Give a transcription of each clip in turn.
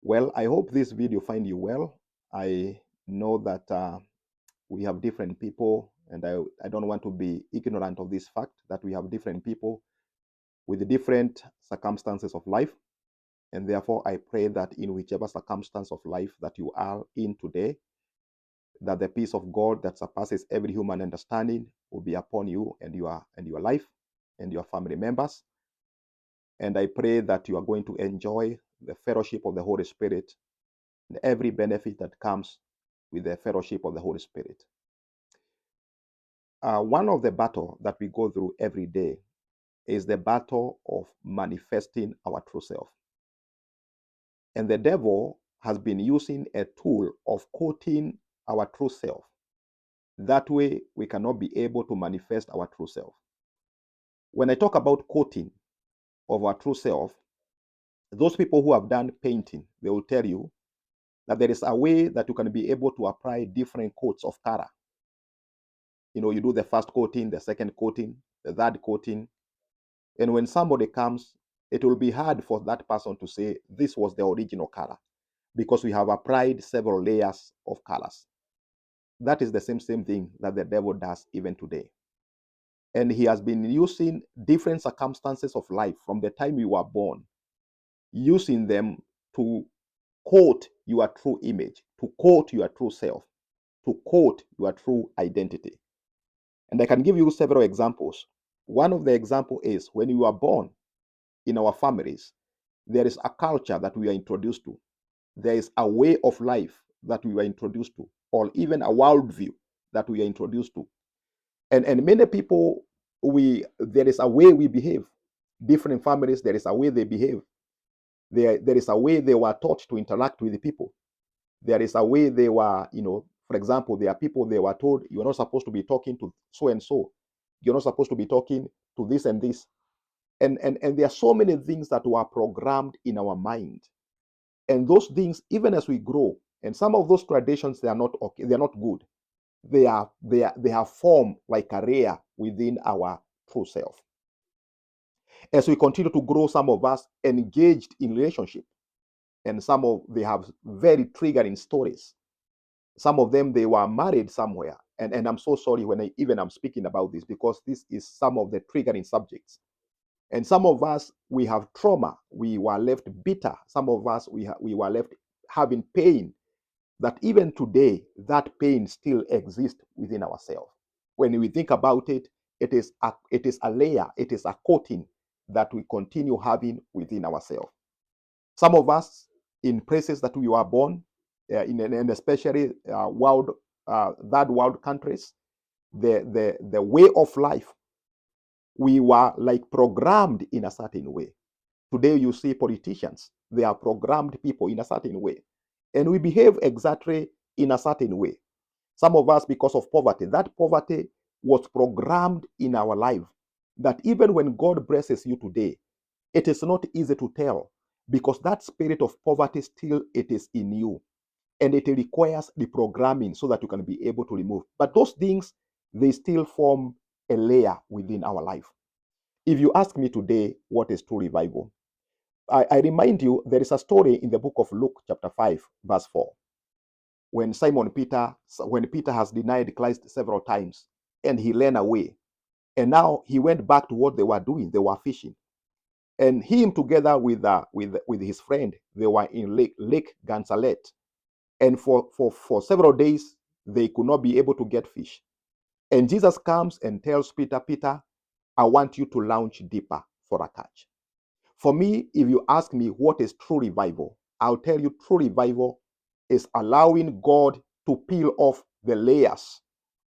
Well, I hope this video find you well. I know that we have different people, and I don't want to be ignorant of this fact that we have different people with different circumstances of life. And therefore, I pray that in whichever circumstance of life that you are in today, that the peace of God that surpasses every human understanding will be upon you and your life and your family members. And I pray that you are going to enjoy the fellowship of the Holy Spirit and every benefit that comes with the fellowship of the Holy Spirit. One of the battle that we go through every day is the battle of manifesting our true self. And the devil has been using a tool of coating our true self. That way, we cannot be able to manifest our true self. When I talk about coating of our true self, those people who have done painting, they will tell you that there is a way that you can be able to apply different coats of color. You do the first coating, the second coating, the third coating. And when somebody comes, it will be hard for that person to say this was the original color because we have applied several layers of colors. That is the same thing that the devil does even today. And he has been using different circumstances of life from the time you were born, using them to quote your true image, to quote your true self, to quote your true identity. And I can give you several examples. One of the examples is when you are born in our families, there is a culture that we are introduced to. There is a way of life that we were introduced to, or even a worldview that we are introduced to. And many people, there is a way we behave. Different families, there is a way they behave. There is a way they were taught to interact with the people. There is a way they were, for example, there are people they were told you're not supposed to be talking to so and so. You're not supposed to be talking to this and this. And there are so many things that were programmed in our mind. And those things, even as we grow, and some of those traditions, they are not okay, they are not good. They have formed like a layer within our true self. As we continue to grow, some of us engaged in relationship, and they have very triggering stories. Some of them they were married somewhere, and I'm so sorry when I'm speaking about this because this is some of the triggering subjects. And some of us we have trauma, we were left bitter. Some of us we were left having pain that even today that pain still exists within ourselves. When we think about it, it is a layer, it is a coating that we continue having within ourselves. Some of us in places that we were born, and especially third world countries, the way of life, we were like programmed in a certain way. Today you see politicians, they are programmed people in a certain way. And we behave exactly in a certain way. Some of us, because of poverty, that poverty was programmed in our life. That even when God blesses you today, it is not easy to tell because that spirit of poverty still it is in you. And it requires the programming so that you can be able to remove. But those things, they still form a layer within our life. If you ask me today, what is true revival? I remind you, there is a story in the book of Luke, chapter 5, verse 4, when Peter has denied Christ several times and he ran away. And now he went back to what they were doing. They were fishing. And him together with his friend, they were in Lake Gennesaret. And for several days, they could not be able to get fish. And Jesus comes and tells Peter, Peter, I want you to launch deeper for a catch. For me, if you ask me what is true revival, I'll tell you true revival is allowing God to peel off the layers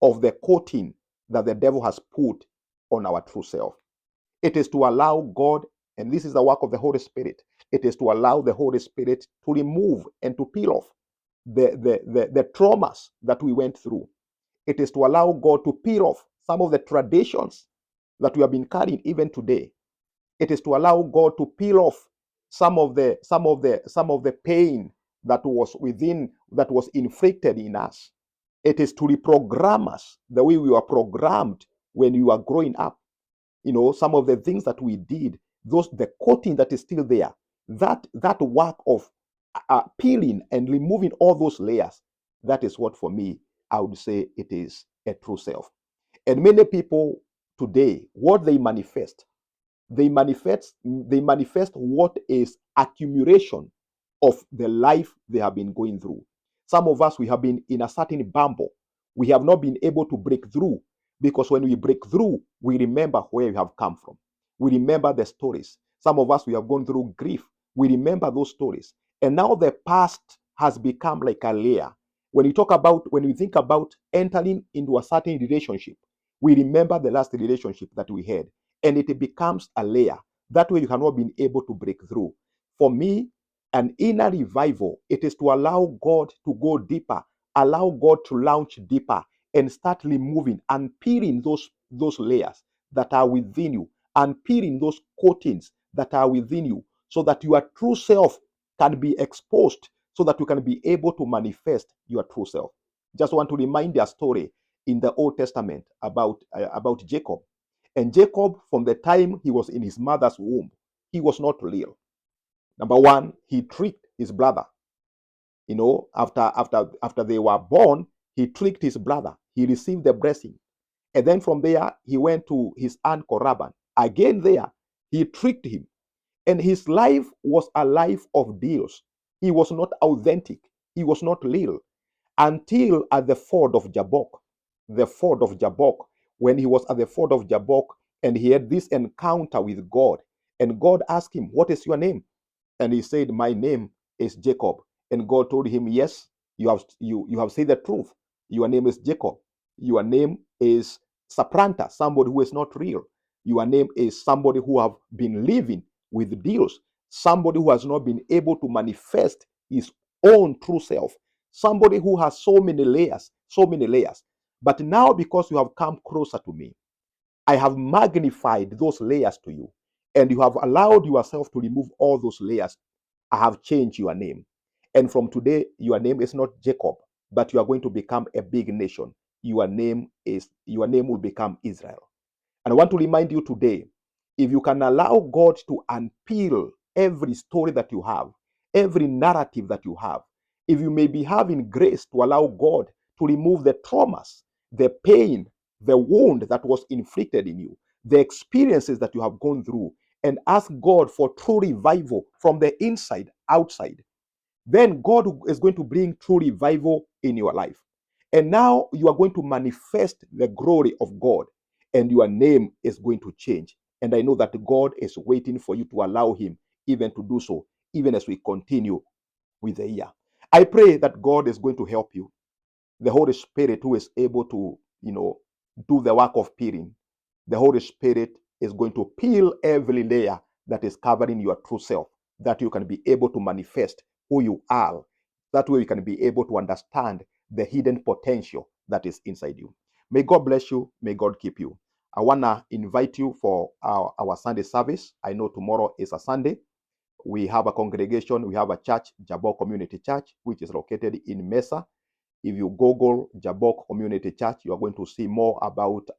of the coating that the devil has put on our true self. It is to allow God, and this is the work of the Holy Spirit, it is to allow the Holy Spirit to remove and to peel off the traumas that we went through. It is to allow God to peel off some of the traditions that we have been carrying even today. It is to allow God to peel off some of the pain that was inflicted in us. It is to reprogram us the way we were programmed when you are growing up. Some of the things that we did, the coating that is still there, that work of peeling and removing all those layers, that is what for me, I would say it is a true self. And many people today, what they manifest what is accumulation of the life they have been going through. Some of us, we have been in a certain bumble. We have not been able to break through, because when we break through, we remember where we have come from. We remember the stories. Some of us, we have gone through grief. We remember those stories. And now the past has become like a layer. When we think about entering into a certain relationship, we remember the last relationship that we had, and it becomes a layer. That way, you cannot be able to break through. For me, an inner revival, it is to allow God to go deeper, allow God to launch deeper, and start removing and peeling those layers that are within you, and peeling those coatings that are within you, so that your true self can be exposed, so that you can be able to manifest your true self. Just want to remind a story in the Old Testament about Jacob. And Jacob, from the time he was in his mother's womb, he was not real. Number one, he tricked his brother. After they were born, he tricked his brother. He received the blessing. And then from there, he went to his aunt Koraban. Again there, he tricked him. And his life was a life of deals. He was not authentic. He was not real. Until at the ford of Jabbok. The ford of Jabbok. When he was at the ford of Jabbok, and he had this encounter with God. And God asked him, "What is your name?" And he said, "My name is Jacob." And God told him, "Yes, you have said the truth. Your name is Jacob. Your name is Sapranta, somebody who is not real. Your name is somebody who have been living with deals, somebody who has not been able to manifest his own true self, somebody who has so many layers, so many layers. But now, because you have come closer to me, I have magnified those layers to you, and you have allowed yourself to remove all those layers. I have changed your name. And from today, your name is not Jacob, but you are going to become a big nation. Your name will become Israel. And I want to remind you today, if you can allow God to unpeel every story that you have, every narrative that you have, if you may be having grace to allow God to remove the traumas, the pain, the wound that was inflicted in you, the experiences that you have gone through, and ask God for true revival from the inside outside, then God is going to bring true revival in your life. And now you are going to manifest the glory of God, and your name is going to change. And I know that God is waiting for you to allow Him even to do so, even as we continue with the year. I pray that God is going to help you, the Holy Spirit who is able to, do the work of peeling. The Holy Spirit is going to peel every layer that is covering your true self, that you can be able to manifest who you are. That way you can be able to understand the hidden potential that is inside you. May God bless you. May God keep you. I want to invite you for our Sunday service. I know tomorrow is a Sunday. We have a congregation, we have a church, Jabok Community Church, which is located in Mesa. If you Google Jabok Community Church, you are going to see more about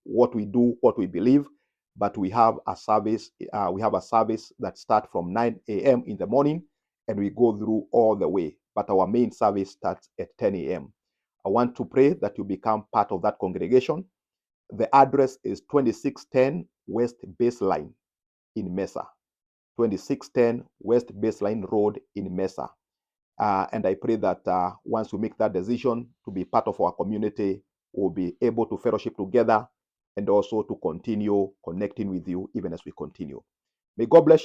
what we do, what we believe. But we have a service. That starts from 9 a.m. in the morning, and we go through all the way. But our main service starts at 10 a.m. I want to pray that you become part of that congregation. The address is 2610 West Baseline in Mesa. 2610 West Baseline Road in Mesa. And I pray that once we make that decision to be part of our community, we'll be able to fellowship together and also to continue connecting with you even as we continue. May God bless you.